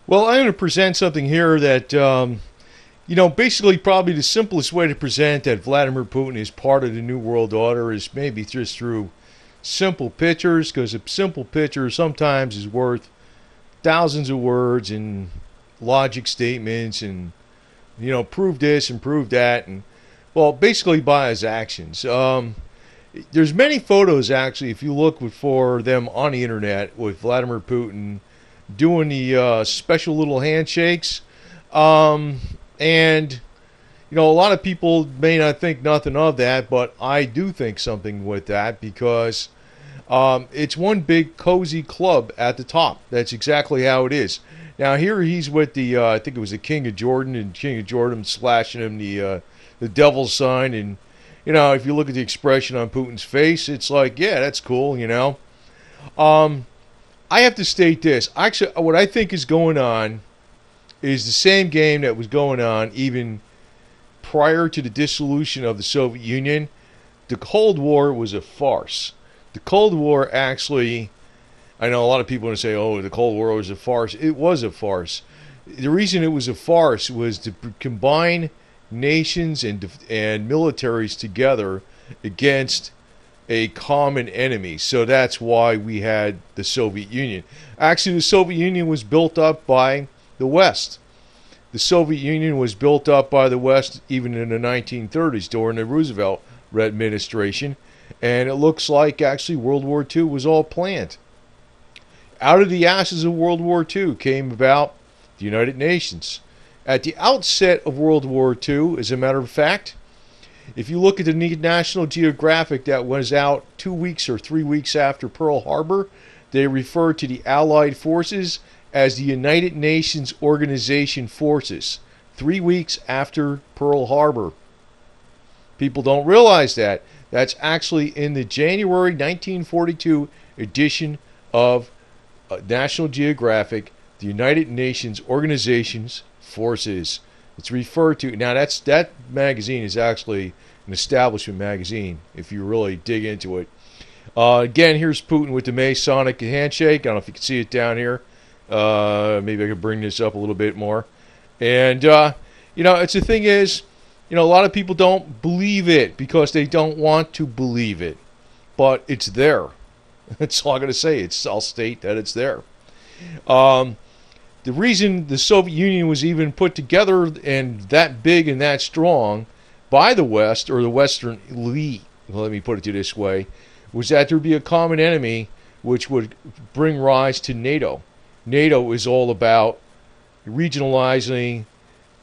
Well, I'm going to present something here that, basically probably the simplest way to present that Vladimir Putin is part of the New World Order is maybe just through simple pictures, because a simple picture sometimes is worth thousands of words and logic statements and, prove this and prove that. And, well, basically by his actions. There's many photos, actually, if you look for them on the internet with Vladimir Putin doing the special little handshakes. And, a lot of people may not think nothing of that, but I do think something with that because it's one big cozy club at the top. That's exactly how it is. Now, here he's with the, I think it was the King of Jordan, and King of Jordan slashing him the devil's sign. And, if you look at the expression on Putin's face, it's like, yeah, that's cool. I have to state this. Actually, what I think is going on is the same game that was going on even prior to the dissolution of the Soviet Union. The Cold War was a farce. The Cold War actually, I know a lot of people want to say, oh, the Cold War was a farce. It was a farce. The reason it was a farce was to combine nations and militaries together against a common enemy. So that's why we had the Soviet Union. Actually, the Soviet Union was built up by the West. The Soviet Union was built up by the West even in the 1930s during the Roosevelt administration. And it looks like actually World War II was all planned. Out of the ashes of World War II came about the United Nations. At the outset of World War II, as a matter of fact, if you look at the National Geographic that was out 2 weeks or 3 weeks after Pearl Harbor, they refer to the Allied forces as the United Nations Organization Forces. 3 weeks after Pearl Harbor. People don't realize that. That's actually in the January 1942 edition of National Geographic, the United Nations Organization's Forces. It's referred to. Now, that magazine is actually an establishment magazine, if you really dig into it. Again, here's Putin with the Masonic Handshake. I don't know if you can see it down here. Maybe I could bring this up a little bit more. And, it's the thing is, a lot of people don't believe it because they don't want to believe it. But it's there. That's all I'm going to say. I'll state that it's there. The reason the Soviet Union was even put together and that big and that strong by the West, or the Western elite, let me put it this way, was that there would be a common enemy which would bring rise to NATO. NATO is all about regionalizing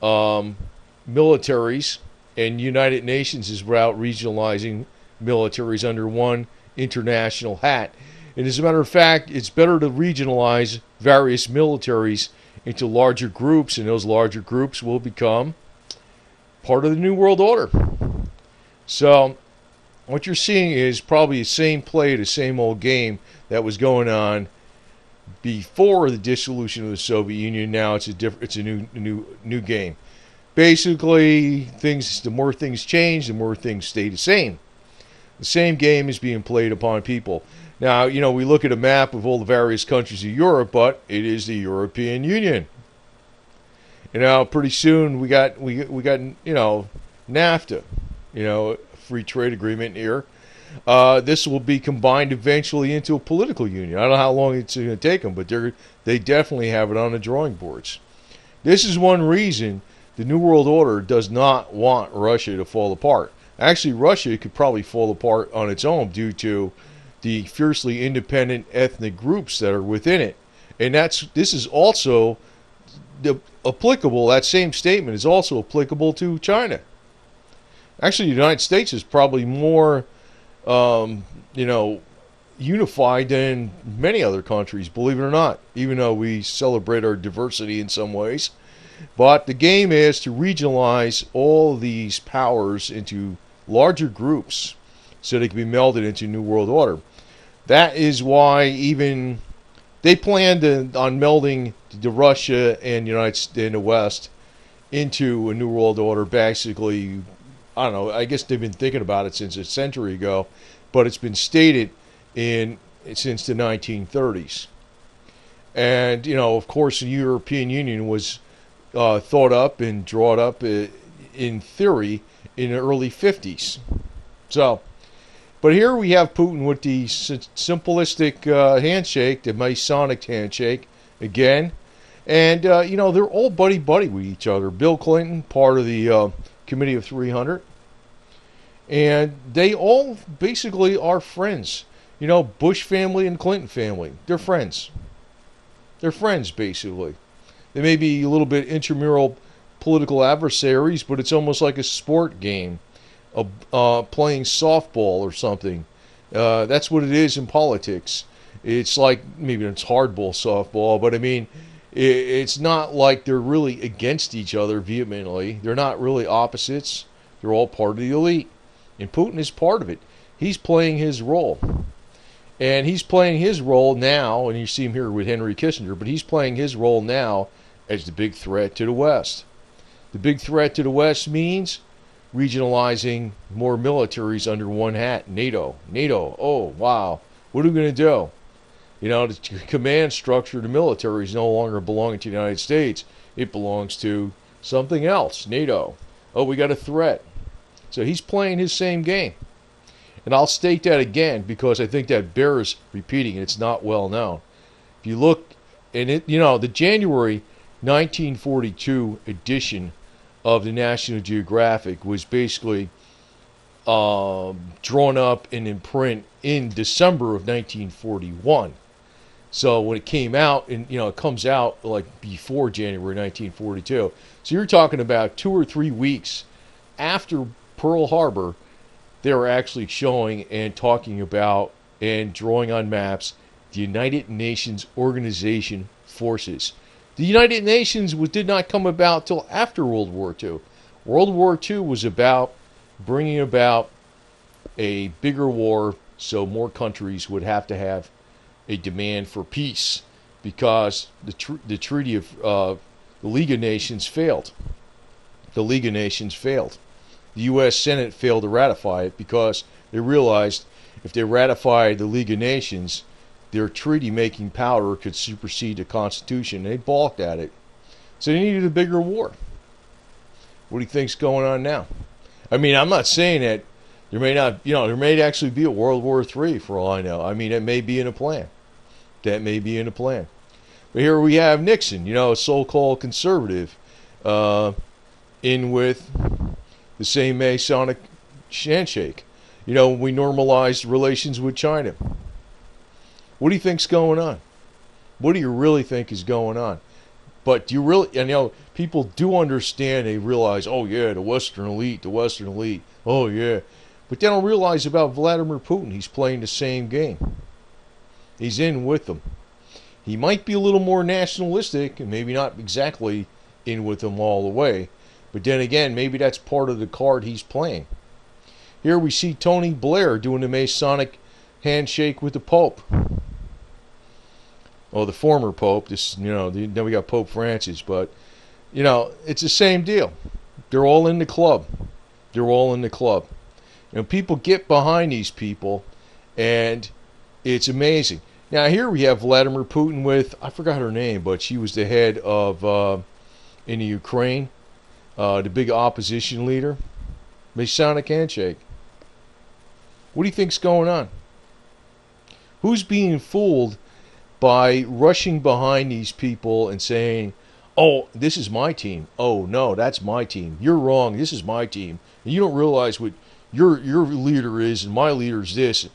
militaries, and United Nations is about regionalizing militaries under one international hat. And as a matter of fact, it's better to regionalize various militaries into larger groups, and those larger groups will become part of the New World Order. So what you're seeing is probably the same play, the same old game that was going on before the dissolution of the Soviet Union. Now it's a new game. Basically, the more things change, the more things stay the same. The same game is being played upon people. Now, we look at a map of all the various countries of Europe, but it is the European Union. Pretty soon we got NAFTA, free trade agreement here. This will be combined eventually into a political union. I don't know how long it's going to take them, but they definitely have it on the drawing boards. This is one reason the New World Order does not want Russia to fall apart. Actually, Russia could probably fall apart on its own due to the fiercely independent ethnic groups that are within it. And this is also applicable, that same statement is also applicable to China. Actually, the United States is probably more, unified than many other countries, believe it or not, even though we celebrate our diversity in some ways. But the game is to regionalize all these powers into larger groups so they can be melded into New World Order. That is why even they planned on melding the Russia and the West into a New World Order. Basically, I don't know. I guess they've been thinking about it since a century ago, but it's been stated since the 1930s. And, of course, the European Union was thought up and drawn up in theory in the early 50s. So, but here we have Putin with the simplistic handshake, the Masonic handshake, again. And, they're all buddy-buddy with each other. Bill Clinton, part of the Committee of 300. And they all basically are friends. Bush family and Clinton family. They're friends. They're friends, basically. They may be a little bit intramural political adversaries, but it's almost like a sport game, playing softball or something. That's what it is in politics. It's like, maybe it's hardball softball, but I mean, it's not like they're really against each other vehemently. They're not really opposites. They're all part of the elite. And Putin is part of it. He's playing his role. And he's playing his role now, and you see him here with Henry Kissinger, but he's playing his role now as the big threat to the West. The big threat to the West means regionalizing more militaries under one hat. NATO. Oh, wow. What are we going to do? The command structure of the military is no longer belonging to the United States. It belongs to something else, NATO. Oh, we got a threat. So he's playing his same game. And I'll state that again because I think that bears repeating. It's not well known. If you look, and the January 1942 edition of the National Geographic was basically drawn up and in print in December of 1941. So when it came out, and it comes out like before January 1942. So you're talking about 2 or 3 weeks after Pearl Harbor, they were actually showing and talking about and drawing on maps the United Nations Organization forces. The United Nations did not come about till after World War II. World War II was about bringing about a bigger war, so more countries would have to have a demand for peace because the Treaty of the League of Nations failed. The League of Nations failed. The U.S. Senate failed to ratify it because they realized if they ratified the League of Nations, their treaty-making power could supersede the Constitution. They balked at it. So they needed a bigger war. What do you think's going on now? I mean, I'm not saying that there may not, there may actually be a World War III for all I know. I mean, it may be in a plan. That may be in a plan. But here we have Nixon, a so-called conservative, in with the same Masonic handshake. We normalized relations with China. What do you think's going on? What do you really think is going on? But do you really, people do understand, they realize, oh yeah, the Western elite. Oh yeah. But they don't realize about Vladimir Putin. He's playing the same game. He's in with them. He might be a little more nationalistic and maybe not exactly in with them all the way. But then again, maybe that's part of the card he's playing. Here we see Tony Blair doing the Masonic handshake with the Pope. Oh, the former Pope. Then we got Pope Francis. But, it's the same deal. They're all in the club. People get behind these people, and it's amazing. Now, here we have Vladimir Putin with, I forgot her name, but she was the head of, in the Ukraine, the big opposition leader. Masonic handshake. What do you think's going on? Who's being fooled by rushing behind these people and saying, oh, this is my team. Oh, no, that's my team. You're wrong. This is my team. And you don't realize what your leader is and my leader is this.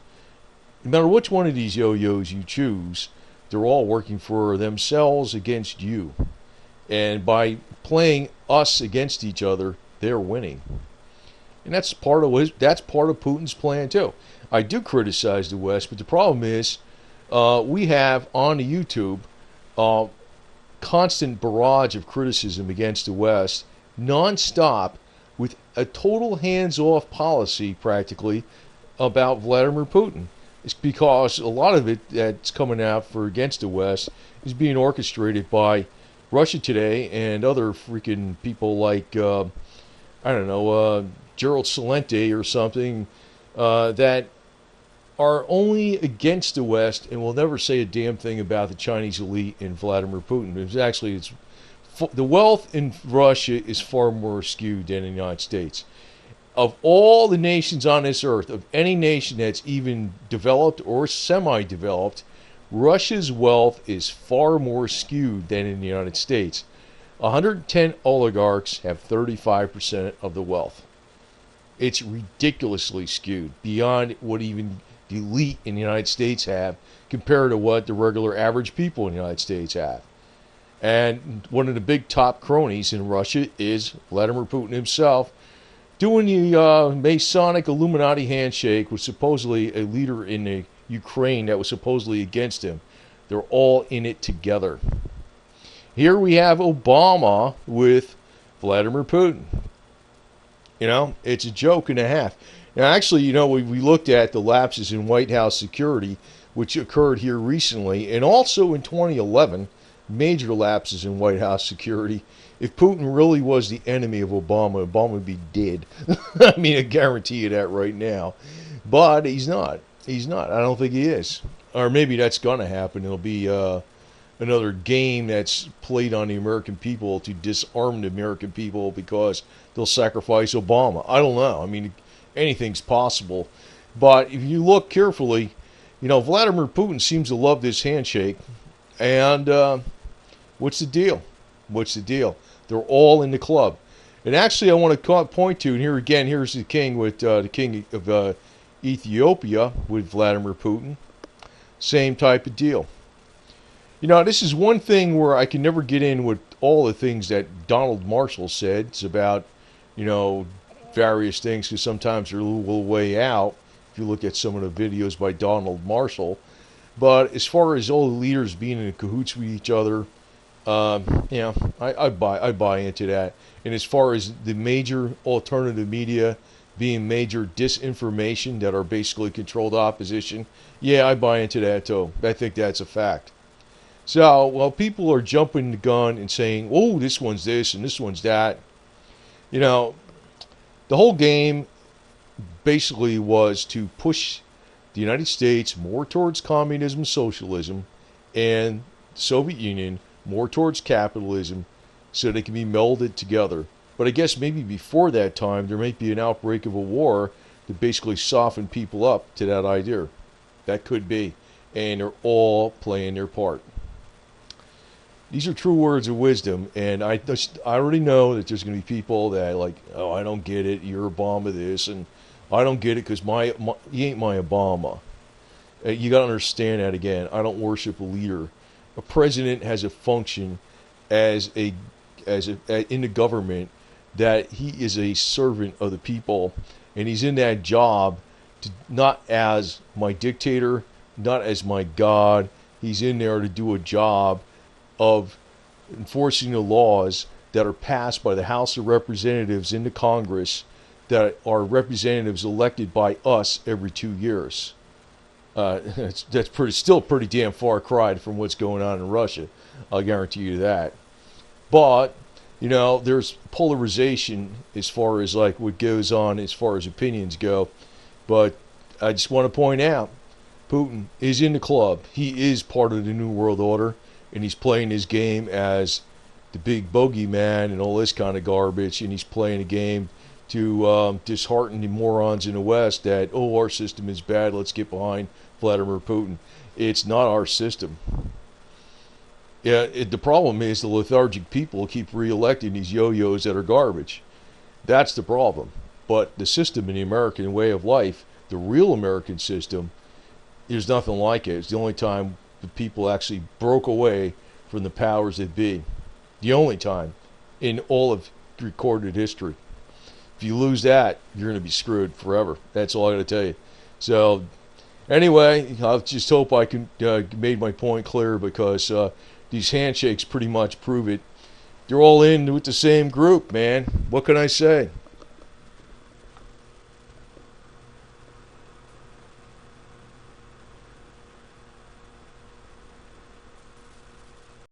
No matter which one of these yo-yos you choose, they're all working for themselves against you. And by playing us against each other, they're winning. And that's part of Putin's plan too. I do criticize the West, but the problem is we have on the YouTube constant barrage of criticism against the West, nonstop, with a total hands-off policy practically about Vladimir Putin. It's because a lot of it that's coming out against the West is being orchestrated by Russia Today and other freaking people like Gerald Celente or something that are only against the West and will never say a damn thing about the Chinese elite and Vladimir Putin. It's the wealth in Russia is far more skewed than in the United States. Of all the nations on this earth, of any nation that's even developed or semi-developed, Russia's wealth is far more skewed than in the United States. 110 oligarchs have 35% of the wealth. It's ridiculously skewed beyond what even the elite in the United States have compared to what the regular average people in the United States have. And one of the big top cronies in Russia is Vladimir Putin himself, doing the Masonic Illuminati handshake with supposedly a leader in the Ukraine that was supposedly against him. They're all in it together. Here we have Obama with Vladimir Putin. It's a joke and a half. Now, actually, we looked at the lapses in White House security, which occurred here recently, and also in 2011, major lapses in White House security. If Putin really was the enemy of Obama, Obama would be dead. I mean, I guarantee you that right now. But he's not. He's not. I don't think he is. Or maybe that's going to happen. It'll be another game that's played on the American people to disarm the American people because they'll sacrifice Obama. I don't know. I mean, anything's possible. But if you look carefully, Vladimir Putin seems to love this handshake. And what's the deal? What's the deal? They're all in the club. And actually, I want to point to, and here again, here's the king with the king of Ethiopia with Vladimir Putin. Same type of deal. This is one thing where I can never get in with all the things that Donald Marshall said. It's about, various things, because sometimes they're a little way out if you look at some of the videos by Donald Marshall. But as far as all the leaders being in cahoots with each other, I buy into that. And as far as the major alternative media being major disinformation that are basically controlled opposition, I buy into that too. I think that's a fact. So, while people are jumping the gun and saying, oh, this one's this and this one's that, the whole game basically was to push the United States more towards communism, socialism, and the Soviet Union more towards capitalism so they can be melded together. But I guess maybe before that time, there might be an outbreak of a war to basically soften people up to that idea. That could be. And they're all playing their part. These are true words of wisdom, and I already know that there's going to be people that are like, oh, I don't get it, you're Obama this, and I don't get it because he ain't my Obama. You got to understand that again. I don't worship a leader. A president has a function in the government that he is a servant of the people, and he's in that job not as my dictator, not as my God. He's in there to do a job of enforcing the laws that are passed by the House of Representatives in the Congress that are representatives elected by us every 2 years. That's still pretty damn far cry from what's going on in Russia. I'll guarantee you that. But, there's polarization as far as like what goes on as far as opinions go. But I just want to point out, Putin is in the club. He is part of the New World Order. And he's playing his game as the big bogeyman and all this kind of garbage. And he's playing a game to dishearten the morons in the West that, oh, our system is bad, let's get behind Vladimir Putin. It's not our system. The problem is the lethargic people keep re-electing these yo-yos that are garbage. That's the problem. But the system in the American way of life, the real American system, there's nothing like it. It's the only time the people actually broke away from the powers that be. The only time in all of recorded history. If you lose that, you're going to be screwed forever. That's all I got to tell you. So, anyway, I just hope I can made my point clear, because these handshakes pretty much prove it. They're all in with the same group, man. What can I say?